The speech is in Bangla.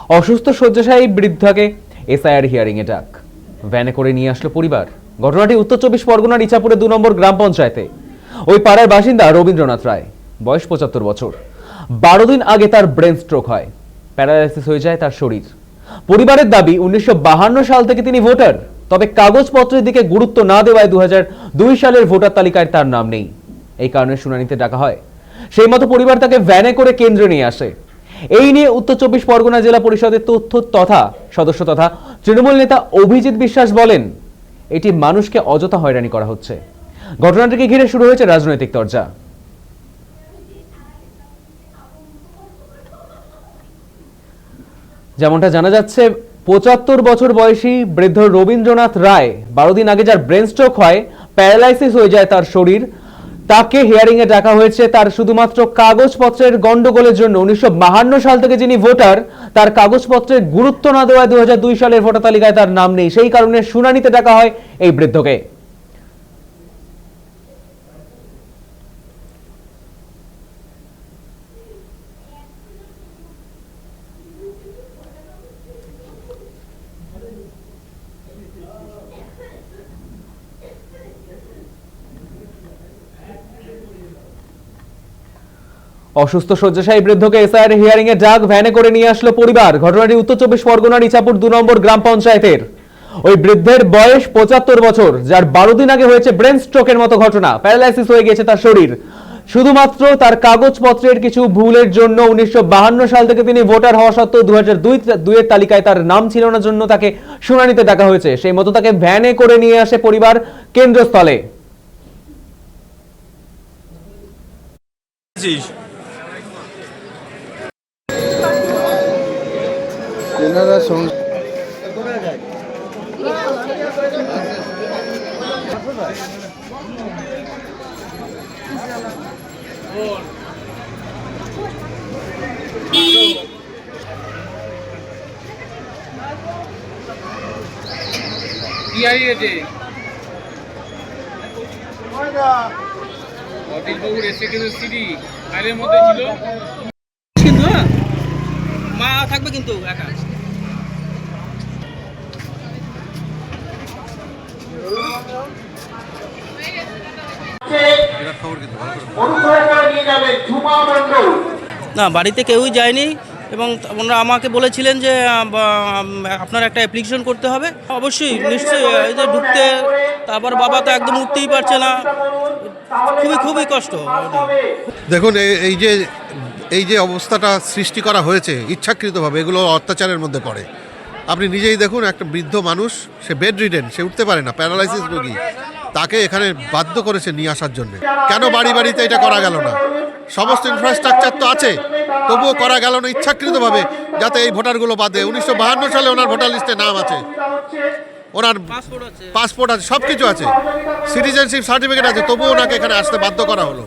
অসুস্থ শয্যাশায়ী বৃদ্ধাকে এসআইআর হিয়ারিং এ ডাক, ভ্যানে করে নিয়ে আসলো পরিবার। ঘটনাটি উত্তর 24 পরগনার ইছাপুরে 2 নম্বর গ্রাম পঞ্চায়েতে। ওই পাড়ার বাসিন্দা রবীন্দ্রনাথ রায়, বয়স 75 বছর। 12 দিন আগে তার ব্রেন স্ট্রোক হয়, প্যারালাইসিস হয়ে যায় তার শরীর। পরিবারের দাবি 1952 সাল থেকে তিনি ভোটার, তবে কাগজপত্রের দিকে গুরুত্ব না দেওয়ায় 2002 সালের ভোটার তালিকায় তার নাম নেই। এই কারণে শুনানিতে ডাকা হয়। সেই মতো পরিবার তাকে ভ্যানে করে কেন্দ্রে নিয়ে আসে। এই নিয়ে উত্তর 24 পরগনা জেলা পরিষদের তথ্য তথা সদস্য তথা তৃণমূল নেতা অভিজিৎ বিশ্বাস বলেন, এটি মানুষকে অযথা হয়রানি করা হচ্ছে। ঘটনাটিকে ঘিরে শুরু হয়েছে রাজনৈতিক চর্চা। যেমনটা জানা যাচ্ছে, 75 বছর বয়সী বৃদ্ধ রবীন্দ্রনাথ রায়, 12 দিন আগে যার ব্রেন স্ট্রোক হয়, প্যারালাইসিস হয়ে যায় তার শরীর, তাকে হিয়ারিং এ ডাকা হয়েছে তার শুধুমাত্র কাগজপত্রের গন্ডগোলের জন্য। 1952 সাল থেকে যিনি ভোটার, তার কাগজপত্রের গুরুত্ব না দেওয়ায় 2002 সালের ভোটার তালিকায় তার নাম নেই। সেই কারণে শুনানিতে ডাকা হয় এই বৃদ্ধকে। অসুস্থ শয্যাশায়ী বৃদ্ধকে এসআইআর হিয়ারিং এ ডাক, ভ্যানে করে নিয়ে আসলো পরিবার। ঘটনাটি উত্তর 24 পরগনার ইছাপুর 2 নম্বর গ্রাম পঞ্চায়েতের। ওই বৃদ্ধের বয়স 75 বছর, যার 12 দিন আগে হয়েছে ব্রেন স্ট্রোকের মতো ঘটনা, প্যারালাইসিস হয়ে গেছে তার শরীর। শুধুমাত্র তার কাগজপত্রের কিছু ভুলের জন্য 1952 সাল থেকে তিনি ভোটার হওয়া সত্ত্বেও 2002 এর তালিকায় তার নাম ছিল না, জন্য তাকে শুনানিতে ডাকা হয়েছে। সেই মতো তাকে ভ্যানে করে নিয়ে আসে পরিবার কেন্দ্রস্থলে। কি হারিয়েছে? অদিলবাবুর এসে কিন্তু সিডি ফাইলের মধ্যে ছিল, কিন্তু মা থাকবে কিন্তু একা। না, বাড়িতে কেউই যায়নি এবং ওনারা আমাকে বলেছিলেন যে আপনার একটা অ্যাপ্লিকেশন করতে হবে। অবশ্যই, নিশ্চয়ই, এই যে ঢুকতে, তারপর বাবা তো একদম উঠতেই পারছে না, খুবই কষ্ট। দেখুন, এই যে অবস্থাটা সৃষ্টি করা হয়েছে ইচ্ছাকৃতভাবে, এগুলো অত্যাচারের মধ্যে পড়ে। আপনি নিজেই দেখুন, একটা বৃদ্ধ মানুষ, সে বেড রিডেন, সে উঠতে পারে না, প্যারালাইসিস রোগী, তাকে এখানে বাধ্য করেছে নিয়ে আসার জন্য। কেন বাড়িতে এটা করা গেল না? সমস্ত ইনফ্রাস্ট্রাকচার তো আছে, তবুও করা গেল না ইচ্ছাকৃতভাবে, যাতে এই ভোটারগুলো বাদে। 1952 সালে ওনার ভোটার লিস্টে নাম আছে, ওনার পাসপোর্ট আছে, সব কিছু আছে, সিটিজেনশিপ সার্টিফিকেট আছে, তবুও ওনাকে এখানে আসতে বাধ্য করা হলো।